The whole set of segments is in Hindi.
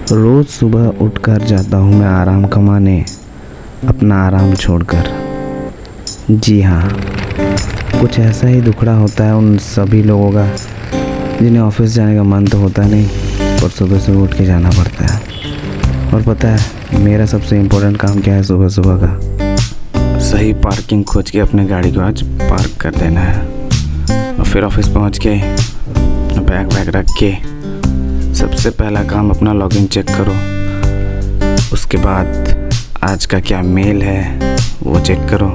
रोज़ सुबह उठकर जाता हूँ मैं आराम कमाने, अपना आराम छोड़कर। जी हाँ, कुछ ऐसा ही दुखड़ा होता है उन सभी लोगों का जिन्हें ऑफिस जाने का मन तो होता नहीं, पर सुबह सुबह उठ के जाना पड़ता है। और पता है मेरा सबसे इम्पोर्टेंट काम क्या है सुबह सुबह का? सही पार्किंग खोज के अपने गाड़ी को आज पार्क कर देना है और फिर ऑफिस पहुँच के बैग रख के सबसे पहला काम अपना लॉगिन चेक करो। उसके बाद आज का क्या मेल है वो चेक करो।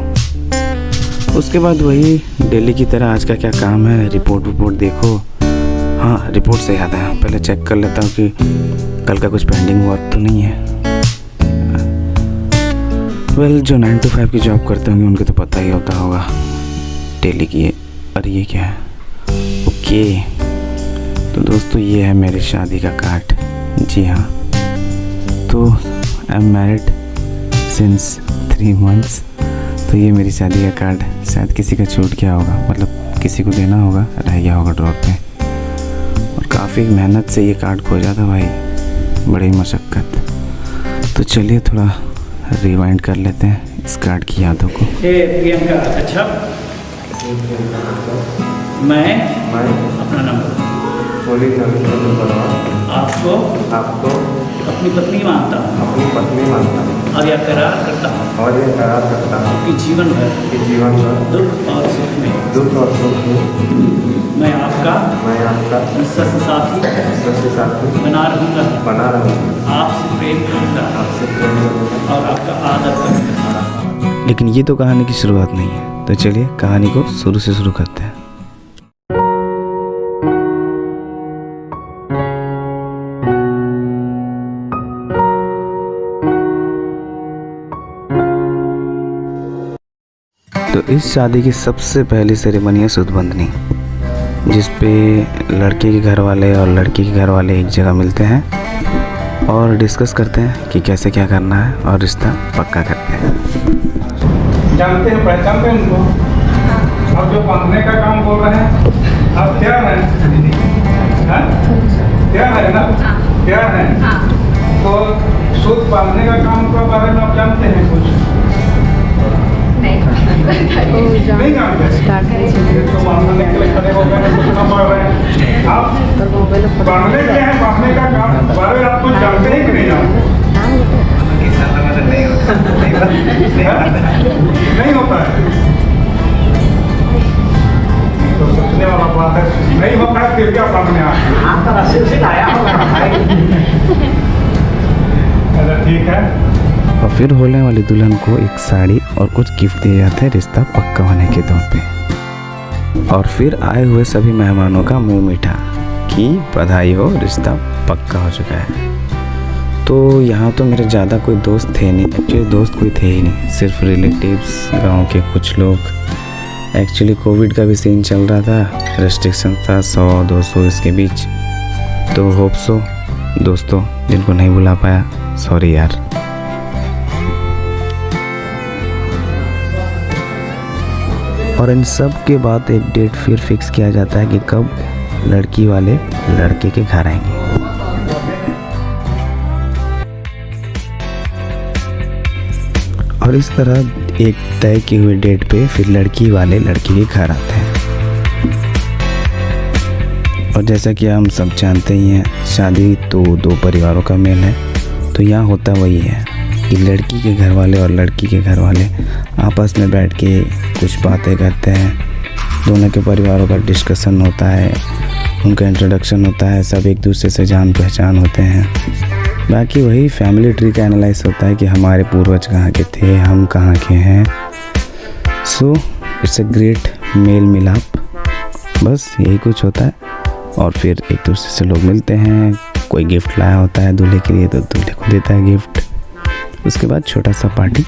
उसके बाद वही डेली की तरह आज का क्या काम है, रिपोर्ट देखो। हाँ, रिपोर्ट से याद है, पहले चेक कर लेता हूँ कि कल का कुछ पेंडिंग वर्क तो नहीं है। जो 9 to 5 की जॉब करते होंगे उनको तो पता ही होता होगा डेली की। अरे ये क्या है? ओके, तो दोस्तों ये है मेरी शादी का कार्ड। जी हाँ, तो I am married since 3 months। तो ये मेरी शादी का कार्ड शायद किसी का छूट गया होगा, मतलब किसी को देना होगा, रह गया होगा ड्रॉर पे। और काफ़ी मेहनत से ये कार्ड खोजा था भाई, बड़ी मशक्क़त। तो चलिए थोड़ा रिवाइंड कर लेते हैं इस कार्ड की यादों को। प्रियंका, अच्छा मैं अपना नंबर आपको अपनी पत्नी मानता हूँ और यह करार करता हूँ कि जीवन भर दुख और सुख में मैं आपका विश्वास साथी बना रहूँगा, आपसे प्रेम करूँगा और आपका आदर करूँगा। लेकिन ये तो कहानी की शुरुआत नहीं है, तो चलिए कहानी को शुरू से शुरू करते हैं। तो इस शादी की सबसे पहली सेरेमनी है सूतबंधनी, जिस पे लड़के के घर वाले और लड़की के घर वाले एक जगह मिलते हैं और डिस्कस करते हैं कि कैसे क्या करना है और रिश्ता पक्का करते हैं। जानते हैं, पहचानते हैं उनको? अब जो बांधने का काम बोल रहे हैं, आप क्या है? क्या है ना? क्या है? तो सूत बांधने का काम के बारे में आप जानते हैं कुछ? नहीं जानते? तो बांधने के लिए खड़े हो गए, सोचना पड़ रहे हैं। आप बांधने क्या है, बांधने का काम बारे में आप कुछ जानते हैं कि नहीं जानते? नहीं होता है, तो सोचने वाला बात है। नहीं होता है फिर क्या बांधने आया? अच्छा ठीक है। और फिर होने वाली दुल्हन को एक साड़ी और कुछ गिफ्ट दिए जाते हैं रिश्ता पक्का होने के तौर पे। और फिर आए हुए सभी मेहमानों का मुंह मीठा कि बधाई हो, रिश्ता पक्का हो चुका है। तो यहाँ तो मेरे ज़्यादा कोई दोस्त थे नहीं, एक्चुअली दोस्त कोई थे ही नहीं, सिर्फ रिलेटिव्स, गांव के कुछ लोग। एक्चुअली कोविड का भी सीन चल रहा था, रेस्ट्रिक्शन था 100-200 इसके बीच। तो होप सो दोस्तों जिनको नहीं बुला पाया, सॉरी यार। और इन सब के बाद एक डेट फिर फिक्स किया जाता है कि कब लड़की वाले लड़के के घर आएंगे। और इस तरह एक तय की हुई डेट पे फिर लड़की वाले लड़के के घर आते हैं। और जैसा कि हम सब जानते ही हैं, शादी तो 2 परिवारों का मेल है। तो यहाँ होता वही है कि लड़की के घर वाले और लड़की के घर वाले आपस में बैठ के कुछ बातें करते हैं, दोनों के परिवारों का डिस्कशन होता है, उनका इंट्रोडक्शन होता है, सब एक दूसरे से जान पहचान होते हैं। बाकी वही फैमिली ट्री का एनालाइज होता है कि हमारे पूर्वज कहाँ के थे, हम कहाँ के हैं। सो इट्स अ ग्रेट मेल मिलाप, बस यही कुछ होता है। और फिर एक दूसरे से लोग मिलते हैं, कोई गिफ्ट लाया होता है दूल्हे के लिए तो दूल्हे को देता है गिफ्ट। उसके बाद छोटा सा पार्टी।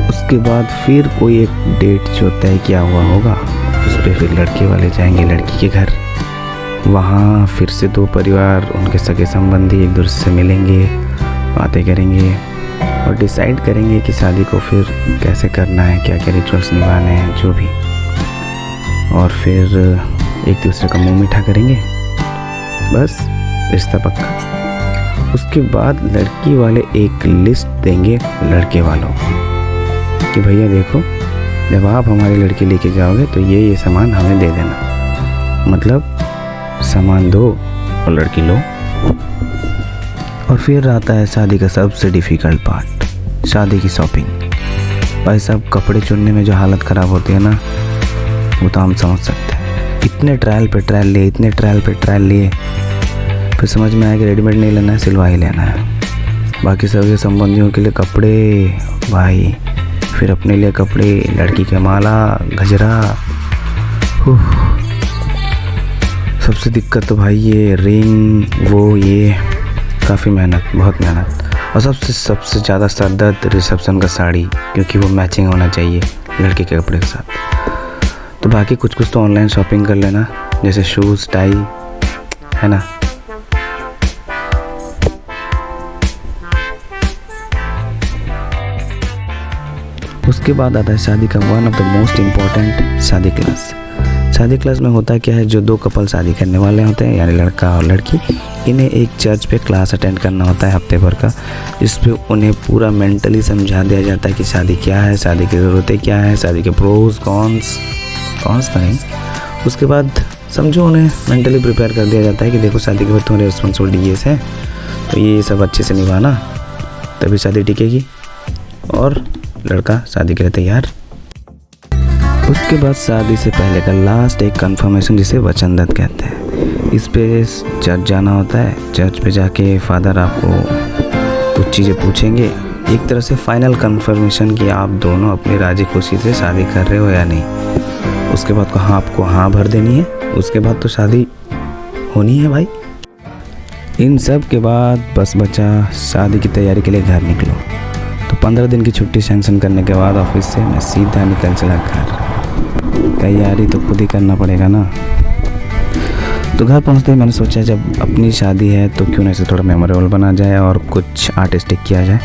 उसके बाद फिर कोई एक डेट जो तय किया हुआ होगा, उस पर फिर लड़के वाले जाएंगे लड़की के घर। वहाँ फिर से 2 परिवार, उनके सगे संबंधी एक दूसरे से मिलेंगे, बातें करेंगे। और डिसाइड करेंगे कि शादी को फिर कैसे करना है, क्या क्या रिचुअल्स निभाने हैं, जो भी। और फिर एक दूसरे का मुंह मीठा करेंगे, बस रिश्ता पक्का। उसके बाद लड़की वाले एक लिस्ट देंगे लड़के वालों को कि भैया देखो, जब आप हमारी लड़की लेके जाओगे तो ये सामान हमें दे देना, मतलब सामान दो और लड़की लो। और फिर आता है शादी का सबसे डिफ़िकल्ट पार्ट, शादी की शॉपिंग। भाई साहब, कपड़े चुनने में जो हालत ख़राब होती है ना, वो तो हम समझ सकते हैं। इतने ट्रायल पे ट्रायल लिए, इतने ट्रायल पे ट्रायल लिए, फिर समझ में आया कि रेडीमेड नहीं लेना है, सिलवा ही लेना है। बाकी सभी संबंधियों के लिए कपड़े भाई, फिर अपने लिए कपड़े, लड़की के माला, गजरा। सबसे दिक्कत तो भाई ये रिंग, वो ये काफ़ी मेहनत, बहुत मेहनत। और सबसे ज़्यादा सरदर्द रिसेप्शन का साड़ी, क्योंकि वो मैचिंग होना चाहिए लड़के के कपड़े के साथ। तो बाकी कुछ तो ऑनलाइन शॉपिंग कर लेना, जैसे शूज़, टाई, है ना। उसके बाद आता है शादी का one of the most important, शादी क्लास। शादी क्लास में होता क्या है, जो दो कपल शादी करने वाले होते हैं, यानी लड़का और लड़की, इन्हें एक चर्च पे क्लास अटेंड करना होता है हफ्ते भर का, जिसपे उन्हें पूरा मेंटली समझा दिया जाता है कि शादी क्या है, शादी की ज़रूरतें क्या है, शादी के प्रोज कॉन्स तो नहीं। उसके बाद समझो उन्हें मेंटली प्रिपेयर कर दिया जाता है कि देखो, शादी के बाद तुम्हारी रिस्पॉन्सिबिलिटी ये है, तो ये सब अच्छे से निभाना, तभी शादी टिकेगी और लड़का शादी के लिए तैयार। उसके बाद शादी से पहले का लास्ट एक कंफर्मेशन, जिसे वचन दत्त कहते हैं। इस पे चर्च जाना होता है। चर्च पे जाके फादर आपको कुछ चीज़ें पूछेंगे, एक तरह से फाइनल कंफर्मेशन कि आप दोनों अपनी राजी खुशी से शादी कर रहे हो या नहीं। उसके बाद को आपको हाँ भर देनी है, उसके बाद तो शादी होनी है भाई। इन सब के बाद बस बचा शादी की तैयारी के लिए घर निकलो। तो 15 दिन की छुट्टी सैंक्शन करने के बाद ऑफिस से मैं सीधा निकल चला घर। तैयारी तो खुद ही करना पड़ेगा ना। तो घर पहुंचते ही मैंने सोचा, जब अपनी शादी है तो क्यों ना इसे थोड़ा मेमोरेबल बना जाए और कुछ आर्टिस्टिक किया जाए।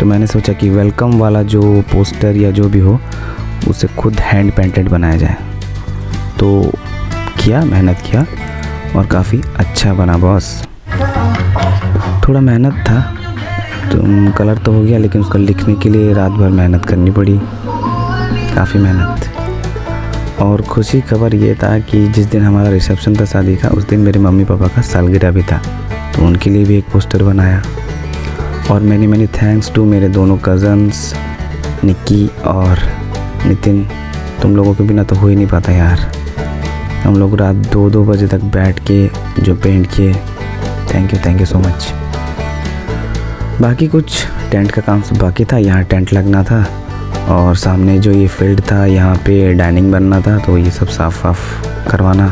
तो मैंने सोचा कि वेलकम वाला जो पोस्टर या जो भी हो, उसे खुद हैंड पेंटेड बनाया जाए। तो मेहनत किया और काफ़ी अच्छा बना बॉस। थोड़ा मेहनत था, तो कलर तो हो गया, लेकिन उसको लिखने के लिए रात भर मेहनत करनी पड़ी, काफ़ी मेहनत। और खुशी खबर ये था कि जिस दिन हमारा रिसेप्शन था शादी का, उस दिन मेरे मम्मी पापा का सालगिरह भी था, तो उनके लिए भी एक पोस्टर बनाया। और मैनी थैंक्स टू मेरे दोनों कज़न्स निक्की और नितिन। तुम लोगों के बिना तो हो ही नहीं पाता यार। हम लोग रात 2-2 बजे तक बैठ के जो पेंट किए, थैंक यू सो मच। बाकी कुछ टेंट का काम सब बाकी था। यहाँ टेंट लगना था और सामने जो ये फील्ड था, यहाँ पे डाइनिंग बनना था, तो ये सब साफ करवाना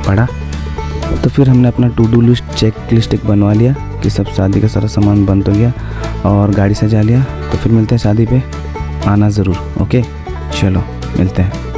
पड़ा। तो फिर हमने अपना to do list, check list एक बनवा लिया कि सब शादी का सारा सामान बन तो गया और गाड़ी सजा लिया। तो फिर मिलते हैं शादी पे, आना ज़रूर। ओके, चलो मिलते हैं।